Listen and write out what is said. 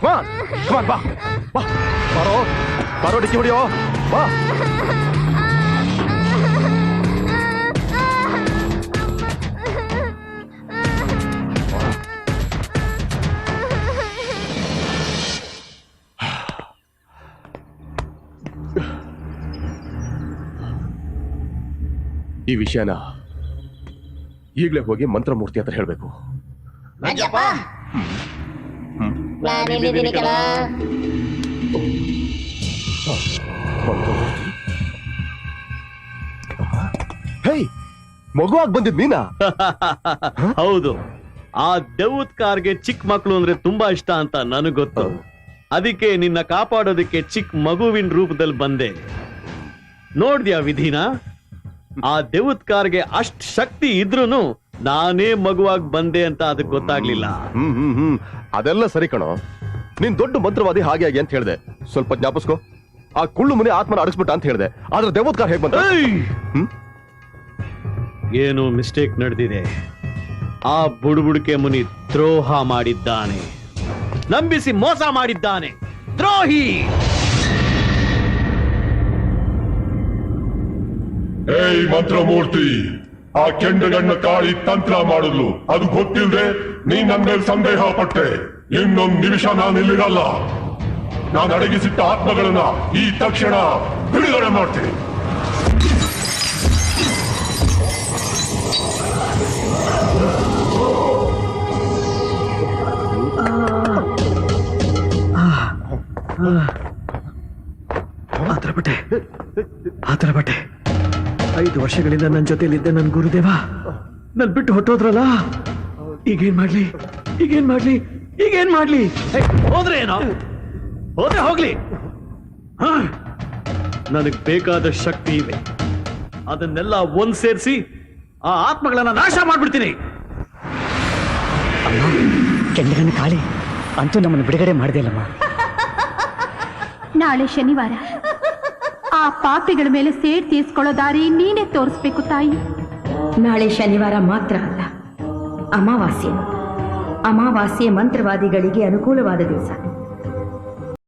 ಬಾ ಬಾ ಬಾರೋ ಬಾರೋ ಡಿಕ್ಕಿ ಹೊಡಿಯೋ ಬಾ. ಈ ವಿಷಯನ ಈಗಲೇ ಹೋಗಿ ಮಂತ್ರಮೂರ್ತಿ ಹತ್ರ ಹೇಳ್ಬೇಕು. ಹೇ, ಮಗುವಾಗಿ ಬಂದಿದ್ ನೀನಾ? ಹೌದು. ಆ ದೇವತ್ ಕಾರ್ಗೆ ಚಿಕ್ಕ ಮಕ್ಕಳು ಅಂದ್ರೆ ತುಂಬಾ ಇಷ್ಟ ಅಂತ ನನಗ್ ಗೊತ್ತು. ಅದಕ್ಕೆ ನಿನ್ನ ಕಾಪಾಡೋದಕ್ಕೆ ಚಿಕ್ಕ ಮಗುವಿನ ರೂಪದಲ್ಲಿ ಬಂದೆ. ನೋಡ್ದ್ಯಾ ವಿಧಿನ? ಆ ದೇವತ್ ಕಾರ್ಗೆ ಅಷ್ಟ್ ಶಕ್ತಿ ಇದ್ರೂನು ನಾನೇ ಮಗುವಾಗಿ ಬಂದೆ ಅಂತ ಅದಕ್ಕೆ ಗೊತ್ತಾಗ್ಲಿಲ್ಲ. ಅದೆಲ್ಲ ಸರಿ ಕಣೋ, ನೀನ್ ದೊಡ್ಡ ಮಂತ್ರವಾದಿ ಹಾಗೆ ಆಗಿ ಅಂತ ಹೇಳ್ದೆ. ಸ್ವಲ್ಪ ಜ್ಞಾಪಿಸ್ಕೋ. ಆ ಕುಳ್ಳು ಮುನಿ ಆತ್ಮನ ಅಡಗಿಸ್ಬಿಟ್ಟ ಅಂತ ಹೇಳ್ದೆ. ಆದ್ರೆ ದೇವತ್ಕಾರ ಹೇಗ್ ಬಂತ? ಏನು ಮಿಸ್ಟೇಕ್ ನಡೆದಿದೆ. ಆ ಬುಡುಬುಡಿಕೆ ಮುನಿ ದ್ರೋಹ ಮಾಡಿದ್ದಾನೆ, ನಂಬಿಸಿ ಮೋಸ ಮಾಡಿದ್ದಾನೆ, ದ್ರೋಹಿ. ಏಯ್ ಮಂತ್ರಮೂರ್ತಿ, ಆ ಕೆಂಡಗಣ್ಣ ಕಾಳಿ ತಂತ್ರ ಮಾಡಿದ್ಲು, ಅದು ಗೊತ್ತಿಲ್ಲದೆ ನೀ ನನ್ನ ಮೇಲೆ ಸಂದೇಹ ಪಟ್ಟೆ. ಇನ್ನೊಂದು ನಿಮಿಷ ನಾನು ಇಲ್ಲಿರಲ್ಲ. ನಾನು ಅಡಗಿಸಿಟ್ಟ ಆತ್ಮಗಳನ್ನ ಈ ತಕ್ಷಣ ಬಿಡುಗಡೆ ಮಾಡ್ತೀನಿ. ಆತರ ಬಟ್ಟೆ 5 ವರ್ಷಗಳಿಂದ ನನ್ನ ಜೊತೆಲಿದ್ದೆ ನನ್ನ ಗುರುದೇವ ನನ್ ಬಿಟ್ಟು ಹೊಟ್ಟೋದ್ರಲ್ಲ. ಈಗೇನ್ ಮಾಡ್ಲಿ? ಹೋದ್ರೆ ಏನೋ, ಹೋದ್ರೆ ಹೋಗ್ಲಿ. ನನಗ್ ಬೇಕಾದ ಶಕ್ತಿ ಇವೆ. ಅದನ್ನೆಲ್ಲ ಒಂದ್ ಸೇರಿಸಿ ಆ ಆತ್ಮಗಳನ್ನ ನಾಶ ಮಾಡ್ಬಿಡ್ತೀನಿ. ಕೆಂಡಗನ ಕಾಳಿ ಅಂತೂ ನಮ್ಮನ್ನು ಬಿಡುಗಡೆ ಮಾಡಿದೆಯಲ್ಲಮ್ಮ. ನಾಳೆ ಶನಿವಾರ ಆ ಪಾಪಿಗಳ ಮೇಲೆ ಸೇಡ್ ತೀರ್ಸ್ಕೊಳ್ಳೋ ದಾರಿ ನೀನೇ ತೋರಿಸ್ಬೇಕು ತಾಯಿ. ನಾಳೆ ಶನಿವಾರ ಮಾತ್ರ ಅಲ್ಲ, ಅಮಾವಾಸ್ಯೆ ಮಂತ್ರವಾದಿಗಳಿಗೆ ಅನುಕೂಲವಾದ ದಿವಸ.